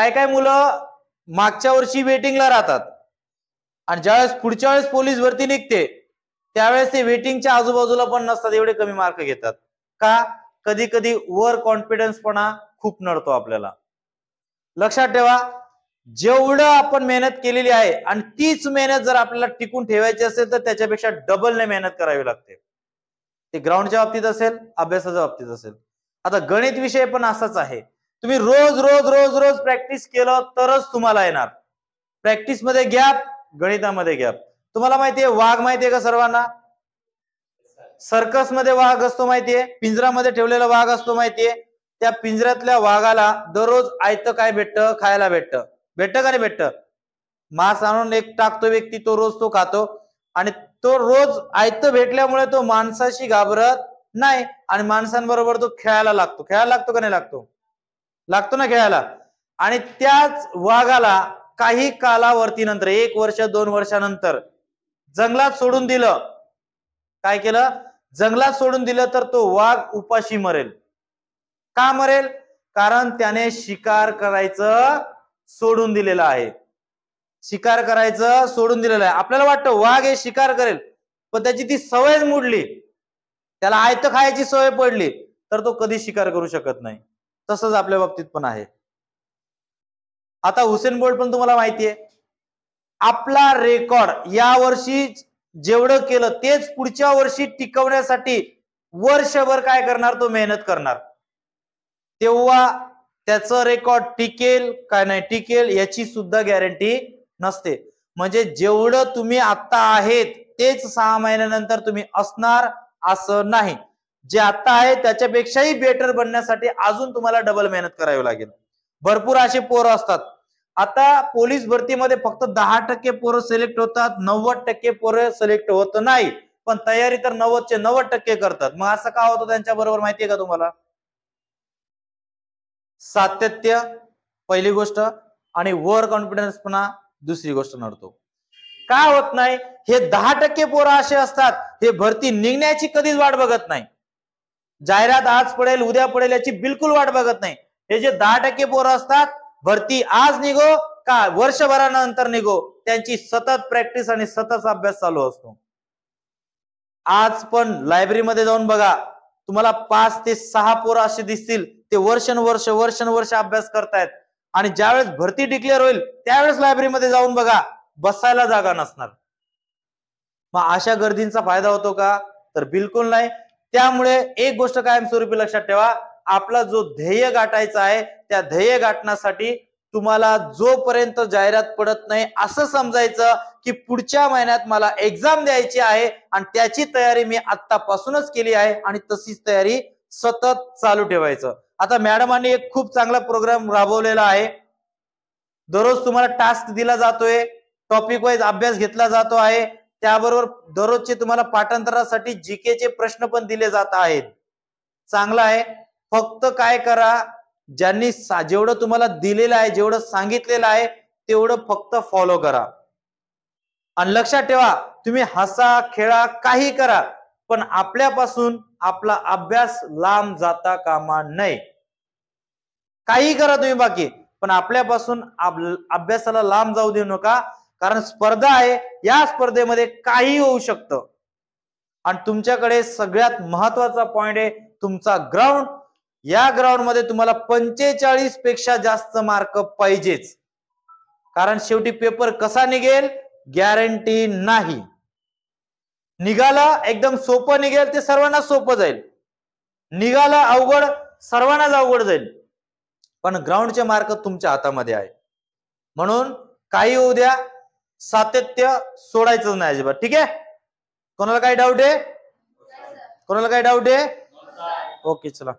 काय काय मुलं मागच्या वर्षी वेटिंगला राहतात आणि ज्यावेळेस पुढच्या वेळेस पोलीस भरती निघते त्यावेळेस ते वेटिंगच्या आजूबाजूला पण नसतात, एवढे कमी मार्क घेतात का? कधी कधी ओव्हर कॉन्फिडन्सपणा खूप नडतो आपल्याला. लक्षात ठेवा, जेवढं आपण मेहनत केलेली आहे आणि तीच मेहनत जर आपल्याला टिकून ठेवायची असेल तर त्याच्यापेक्षा डबलने मेहनत करावी लागते. ते ग्राउंडच्या बाबतीत असेल, अभ्यासाच्या बाबतीत असेल. आता गणित विषय पण असाच आहे. तुम्ही रोज रोज रोज रोज प्रॅक्टिस केलं तरच तुम्हाला येणार. प्रॅक्टिस मध्ये गॅप, गणितामध्ये गॅप. तुम्हाला माहितीये वाघ माहितीये का सर्वांना? सर्कस मध्ये वाघ असतो माहितीये, पिंजरामध्ये ठेवलेला वाघ असतो माहितीये. त्या पिंजऱ्यातल्या वाघाला दररोज आयतं काय भेटतं? खायला भेटतं. भेटतं का नाही भेटतं? मांस आणून एक टाकतो व्यक्ती, तो रोज तो खातो आणि तो रोज आयतं भेटल्यामुळे तो माणसाशी घाबरत नाही आणि माणसांबरोबर तो खेळायला लागतो. खेळायला लागतो का नाही लागतो? लागतो ना खेळायला. आणि त्याच वाघाला काही कालावधी नंतर 1 वर्ष 2 वर्षानंतर जंगलात सोडून दिलं. काय केलं? जंगलात सोडून दिलं तर तो वाघ उपाशी मरेल. का मरेल? कारण त्याने शिकार करायचं सोडून दिलेलं आहे. शिकार करायचं सोडून दिलेलं आहे. आपल्याला वाटतं वाघ हे शिकार करेल, पण त्याची ती सवयच मोडली, त्याला आयतं खायची सवय पडली, तर तो कधी शिकार करू शकत नाही. तसंच आपल्या बाबतीत पण आहे. आता हुसेन बोल्ट पण तुम्हाला माहितीये, आपला रेकॉर्ड या वर्षी जेवढं केलं तेच पुढच्या वर्षी टिकवण्यासाठी वर्षभर काय करणार? तो मेहनत करणार. तेव्हा त्याचं रेकॉर्ड टिकेल काय नाही टिकेल याची सुद्धा गॅरंटी नसते. म्हणजे जेवढं तुम्ही आता आहेत तेच 6 महिन्यानंतर तुम्ही असणार असं नाही. जे आता आहे त्याच्यापेक्षाही बेटर बनण्यासाठी अजून तुम्हाला डबल मेहनत करावी लागेल. भरपूर असे पोरं असतात. आता पोलीस भरतीमध्ये फक्त 10% पोरं सिलेक्ट होतात, 90% पोरं सिलेक्ट होत नाही, पण तयारी तर 90चे 90% करतात. मग असं का होतं त्यांच्या बरोबर माहितीये का तुम्हाला? सातत्य पहिली गोष्ट आणि ओव्हर कॉन्फिडन्सपणा दुसरी गोष्ट नडतो. का होत नाही? हे 10% पोरं असे असतात, हे भरती निघण्याची कधीच वाट बघत नाही. जाहिरात आज पडेल उद्या पडेल याची बिलकुल वाट बघत नाही. हे जे 10% पोरं असतात, भरती आज निघो का वर्षभरानंतर निघो, त्यांची सतत प्रॅक्टिस आणि सतत अभ्यास चालू असतो. आज पण लायब्ररीमध्ये जाऊन बघा, तुम्हाला 5 ते 6 पोरं असे दिसतील, ते वर्षानुवर्ष अभ्यास करतायत आणि ज्यावेळेस भरती डिक्लेअर होईल त्यावेळेस लायब्ररीमध्ये जाऊन बघा, बसायला जागा नसणार. मग अशा गर्दींचा फायदा होतो का? तर बिलकुल नाही. त्यामुळे एक गोष्ट कायमस्वरूपी लक्षात ठेवा, आपला जो ध्येय गाठायचा आहे त्या ध्येय गाठण्यासाठी तुम्हाला जोपर्यंत जाहिरात पडत नाही असं समजायचं की पुढच्या महिन्यात मला एक्झाम द्यायची आहे आणि त्याची तयारी मी आतापासूनच केली आहे आणि तशीच तयारी सतत चालू ठेवायचं. आता मॅडमांनी एक खूप चांगला प्रोग्राम राबवलेला आहे. दररोज तुम्हाला टास्क दिला जातोय, टॉपिक वाईज अभ्यास घेतला जातो आहे, त्याबरोबर दररोजचे तुम्हाला पाठांतरासाठी जीकेचे प्रश्न पण दिले जात आहेत. चांगला आहे. फक्त काय करा, ज्यांनी जेवढं तुम्हाला दिलेलं आहे, जेवढं सांगितलेलं आहे तेवढं फक्त फॉलो करा. आणि लक्षात ठेवा, तुम्ही हसा खेळा काही करा, पण आपल्यापासून आपला अभ्यास लांब जाता कामा नये. काही करा तुम्ही बाकी, पण आपल्यापासून अभ्यासाला लांब जाऊ देऊ नका. कारण स्पर्धा आहे, या स्पर्धेमध्ये काही होऊ शकतं. आणि तुमच्याकडे सगळ्यात महत्वाचा पॉइंट आहे तुमचा ग्राउंड. या ग्राउंड मध्ये तुम्हाला 45 पेक्षा जास्त मार्क पाहिजेच. कारण शेवटी पेपर कसा निघेल गॅरंटी नाही. निघाला एकदम सोपं निघेल ते सर्वांना सोपं जाईल, निघाला अवघड सर्वांनाच अवघड जाईल. पण ग्राउंडचे मार्क तुमच्या हातामध्ये आहे. म्हणून काही होऊ द्या, सातत्य सोडायचं नाही अजिबात. ठीक आहे? कोणाला काही डाऊट आहे? कोणाला काही डाऊट आहे? ओके चला.